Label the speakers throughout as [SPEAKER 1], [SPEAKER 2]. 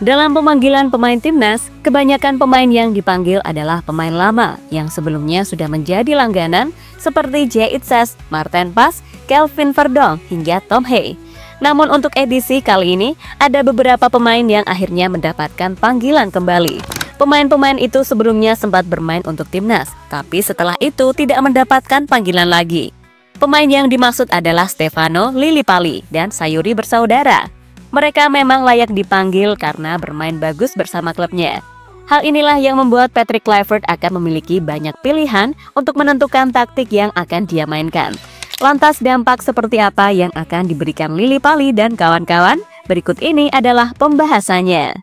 [SPEAKER 1] Dalam pemanggilan pemain timnas, kebanyakan pemain yang dipanggil adalah pemain lama yang sebelumnya sudah menjadi langganan seperti Jay Itzes, Maarten Pas, Kelvin Verdonk, hingga Tom Hey. Namun untuk edisi kali ini, ada beberapa pemain yang akhirnya mendapatkan panggilan kembali. Pemain-pemain itu sebelumnya sempat bermain untuk timnas, tapi setelah itu tidak mendapatkan panggilan lagi. Pemain yang dimaksud adalah Stefano Lillipali dan Sayuri bersaudara. Mereka memang layak dipanggil karena bermain bagus bersama klubnya. Hal inilah yang membuat Patrick Kluivert akan memiliki banyak pilihan untuk menentukan taktik yang akan dia mainkan. Lantas dampak seperti apa yang akan diberikan Lillipali dan kawan-kawan? Berikut ini adalah pembahasannya.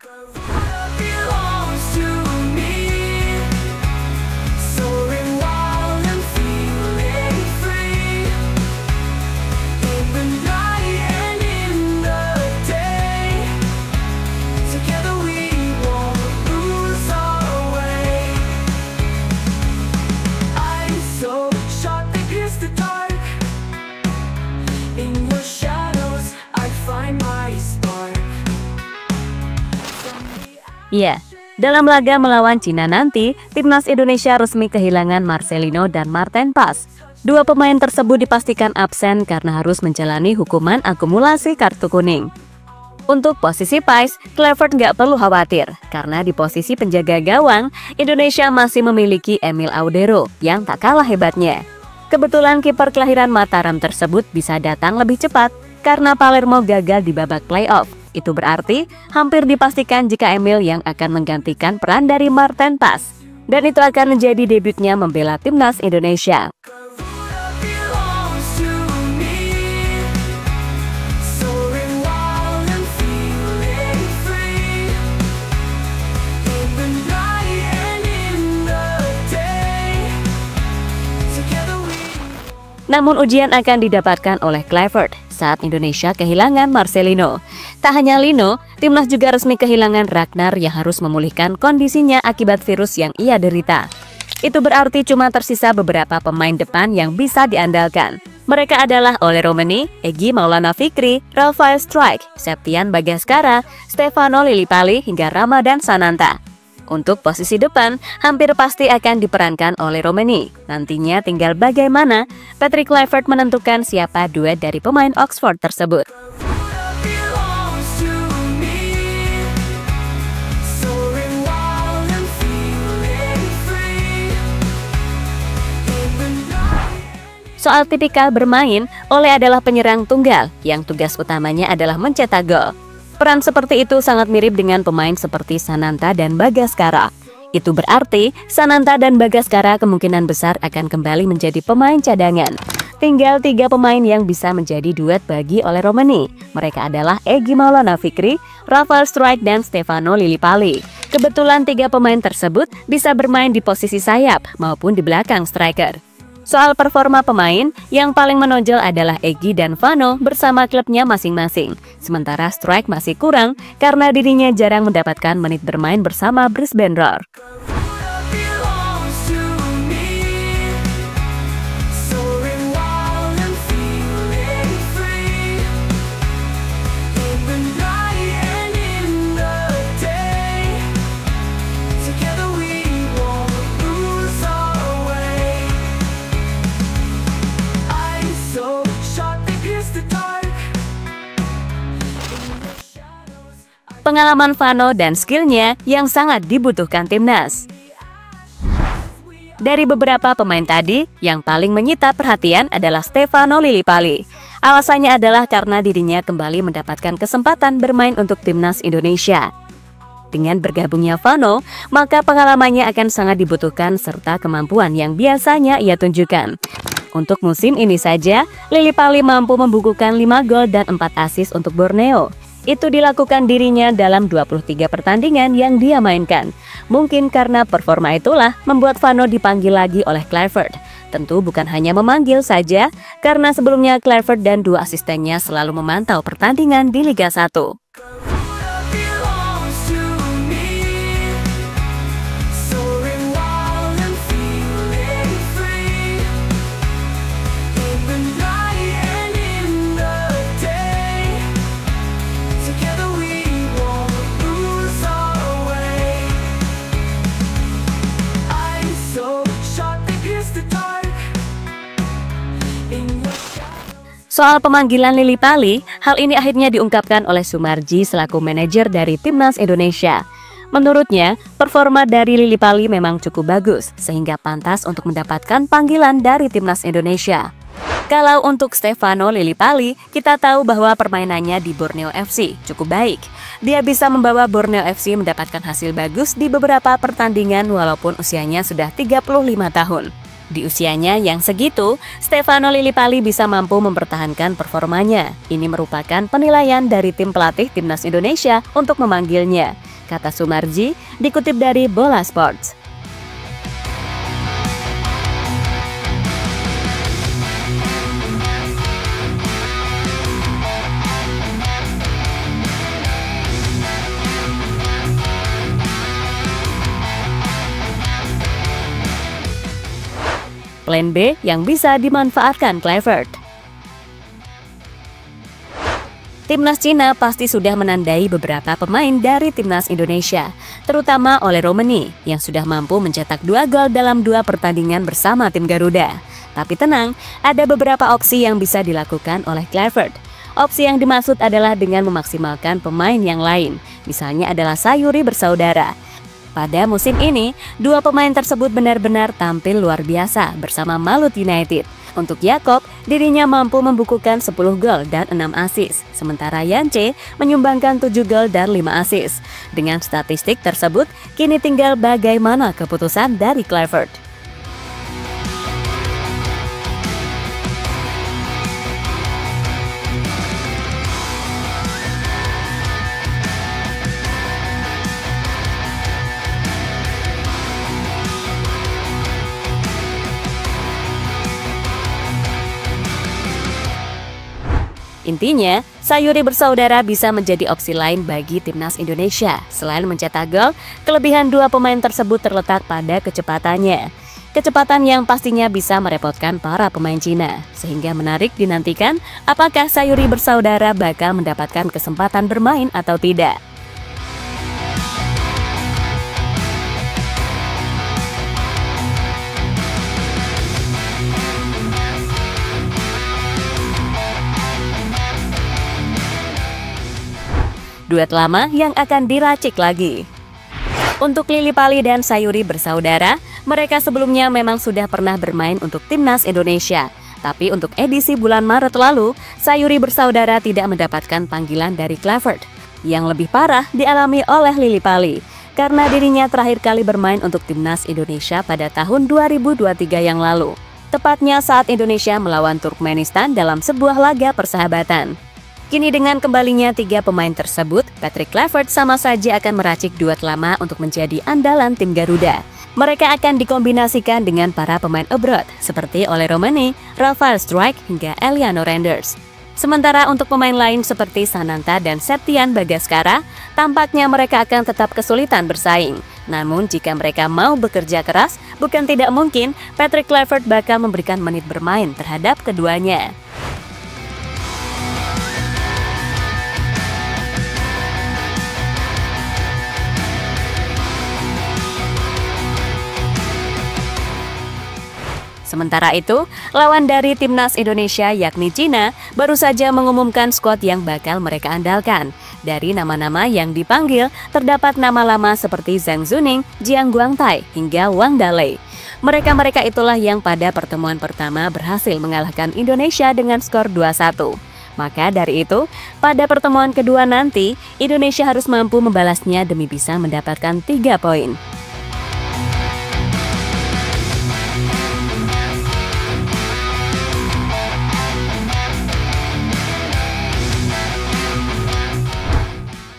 [SPEAKER 1] Ya, dalam laga melawan Cina nanti, timnas Indonesia resmi kehilangan Marcelino dan Maarten Pas. Dua pemain tersebut dipastikan absen karena harus menjalani hukuman akumulasi kartu kuning. Untuk posisi Pais, Kluivert nggak perlu khawatir, karena di posisi penjaga gawang, Indonesia masih memiliki Emil Audero yang tak kalah hebatnya. Kebetulan kiper kelahiran Mataram tersebut bisa datang lebih cepat, karena Palermo gagal di babak playoff. Itu berarti hampir dipastikan jika Emil yang akan menggantikan peran dari Maarten Pas. Dan itu akan menjadi debutnya membela timnas Indonesia. Namun ujian akan didapatkan oleh Kluivert saat Indonesia kehilangan Marcelino. Tak hanya Lino, timnas juga resmi kehilangan Ragnar yang harus memulihkan kondisinya akibat virus yang ia derita. Itu berarti cuma tersisa beberapa pemain depan yang bisa diandalkan. Mereka adalah Oleh Romeni, Egy Maulana Fikri, Rafael Struijk, Septian Bagaskara, Stefano Lillipali, hingga Ramadan Sananta. Untuk posisi depan, hampir pasti akan diperankan oleh Romeni. Nantinya tinggal bagaimana Patrick Kluivert menentukan siapa duet dari pemain Oxford tersebut. Soal tipikal bermain, Oleh adalah penyerang tunggal yang tugas utamanya adalah mencetak gol. Peran seperti itu sangat mirip dengan pemain seperti Sananta dan Bagaskara. Itu berarti Sananta dan Bagaskara kemungkinan besar akan kembali menjadi pemain cadangan. Tinggal 3 pemain yang bisa menjadi duet bagi Oleh Romeni. Mereka adalah Egy Maulana Fikri, Rafael Struijk, dan Stefano Lillipali. Kebetulan 3 pemain tersebut bisa bermain di posisi sayap maupun di belakang striker. Soal performa pemain, yang paling menonjol adalah Egy dan Vano bersama klubnya masing-masing. Sementara Struijk masih kurang karena dirinya jarang mendapatkan menit bermain bersama Brisbane Roar. Pengalaman Vano dan skillnya yang sangat dibutuhkan timnas. Dari beberapa pemain tadi, yang paling menyita perhatian adalah Stefano Lillipali. Alasannya adalah karena dirinya kembali mendapatkan kesempatan bermain untuk timnas Indonesia. Dengan bergabungnya Vano, maka pengalamannya akan sangat dibutuhkan serta kemampuan yang biasanya ia tunjukkan. Untuk musim ini saja, Lillipali mampu membukukan 5 gol dan 4 assist untuk Borneo. Itu dilakukan dirinya dalam 23 pertandingan yang dia mainkan. Mungkin karena performa itulah membuat Vano dipanggil lagi oleh Kluivert. Tentu bukan hanya memanggil saja, karena sebelumnya Kluivert dan 2 asistennya selalu memantau pertandingan di Liga 1. Soal pemanggilan Lily Pali, hal ini akhirnya diungkapkan oleh Sumarji selaku manajer dari Timnas Indonesia. Menurutnya, performa dari Lily Pali memang cukup bagus, sehingga pantas untuk mendapatkan panggilan dari Timnas Indonesia. Kalau untuk Stefano Lillipali, kita tahu bahwa permainannya di Borneo FC cukup baik. Dia bisa membawa Borneo FC mendapatkan hasil bagus di beberapa pertandingan walaupun usianya sudah 35 tahun. Di usianya yang segitu, Stefano Lillipali bisa mampu mempertahankan performanya. Ini merupakan penilaian dari tim pelatih Timnas Indonesia untuk memanggilnya, kata Sumarji, dikutip dari Bola Sports. Plan B yang bisa dimanfaatkan Kluivert. Timnas Cina pasti sudah menandai beberapa pemain dari Timnas Indonesia, terutama oleh Romani yang sudah mampu mencetak 2 gol dalam 2 pertandingan bersama tim Garuda. Tapi tenang, ada beberapa opsi yang bisa dilakukan oleh Kluivert. Opsi yang dimaksud adalah dengan memaksimalkan pemain yang lain, misalnya adalah Sayuri bersaudara. Pada musim ini, 2 pemain tersebut benar-benar tampil luar biasa bersama Malut United. Untuk Yakob, dirinya mampu membukukan 10 gol dan 6 assist, sementara Yance menyumbangkan 7 gol dan 5 assist. Dengan statistik tersebut, kini tinggal bagaimana keputusan dari Kluivert. Intinya, Sayuri bersaudara bisa menjadi opsi lain bagi Timnas Indonesia. Selain mencetak gol, kelebihan 2 pemain tersebut terletak pada kecepatannya. Kecepatan yang pastinya bisa merepotkan para pemain Cina. Sehingga menarik dinantikan apakah Sayuri bersaudara bakal mendapatkan kesempatan bermain atau tidak. Duet lama yang akan diracik lagi. Untuk Lillipali dan Sayuri bersaudara, mereka sebelumnya memang sudah pernah bermain untuk Timnas Indonesia. Tapi untuk edisi bulan Maret lalu, Sayuri bersaudara tidak mendapatkan panggilan dari Kluivert. Yang lebih parah dialami oleh Lillipali, karena dirinya terakhir kali bermain untuk Timnas Indonesia pada tahun 2023 yang lalu. Tepatnya saat Indonesia melawan Turkmenistan dalam sebuah laga persahabatan. Kini dengan kembalinya 3 pemain tersebut, Patrick Kluivert sama saja akan meracik duet lama untuk menjadi andalan tim Garuda. Mereka akan dikombinasikan dengan para pemain abroad, seperti oleh Romani, Rafael Struijk, hingga Eliano Renders. Sementara untuk pemain lain seperti Sananta dan Septian Bagaskara, tampaknya mereka akan tetap kesulitan bersaing. Namun jika mereka mau bekerja keras, bukan tidak mungkin Patrick Kluivert bakal memberikan menit bermain terhadap keduanya. Sementara itu, lawan dari Timnas Indonesia yakni Cina baru saja mengumumkan skuad yang bakal mereka andalkan. Dari nama-nama yang dipanggil, terdapat nama lama seperti Zhang Zuning, Jiang Guangtai, hingga Wang Dalei. Mereka-mereka itulah yang pada pertemuan pertama berhasil mengalahkan Indonesia dengan skor 2-1. Maka dari itu, pada pertemuan kedua nanti, Indonesia harus mampu membalasnya demi bisa mendapatkan 3 poin.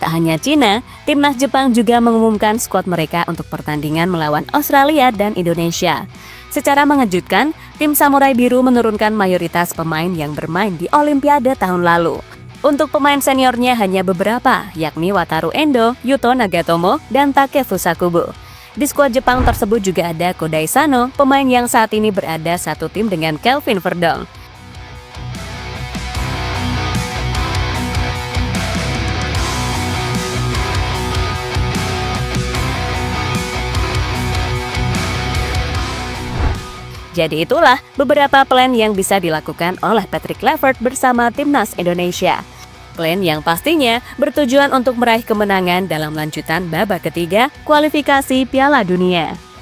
[SPEAKER 1] Tak hanya Cina, Timnas Jepang juga mengumumkan skuad mereka untuk pertandingan melawan Australia dan Indonesia. Secara mengejutkan, tim Samurai Biru menurunkan mayoritas pemain yang bermain di Olimpiade tahun lalu. Untuk pemain seniornya hanya beberapa, yakni Wataru Endo, Yuto Nagatomo, dan Takefusa Kubo. Di skuad Jepang tersebut juga ada Kodai Sano, pemain yang saat ini berada satu tim dengan Kelvin Verdong. Jadi itulah beberapa plan yang bisa dilakukan oleh Patrick Kluivert bersama timnas Indonesia. Plan yang pastinya bertujuan untuk meraih kemenangan dalam lanjutan babak ketiga kualifikasi Piala Dunia.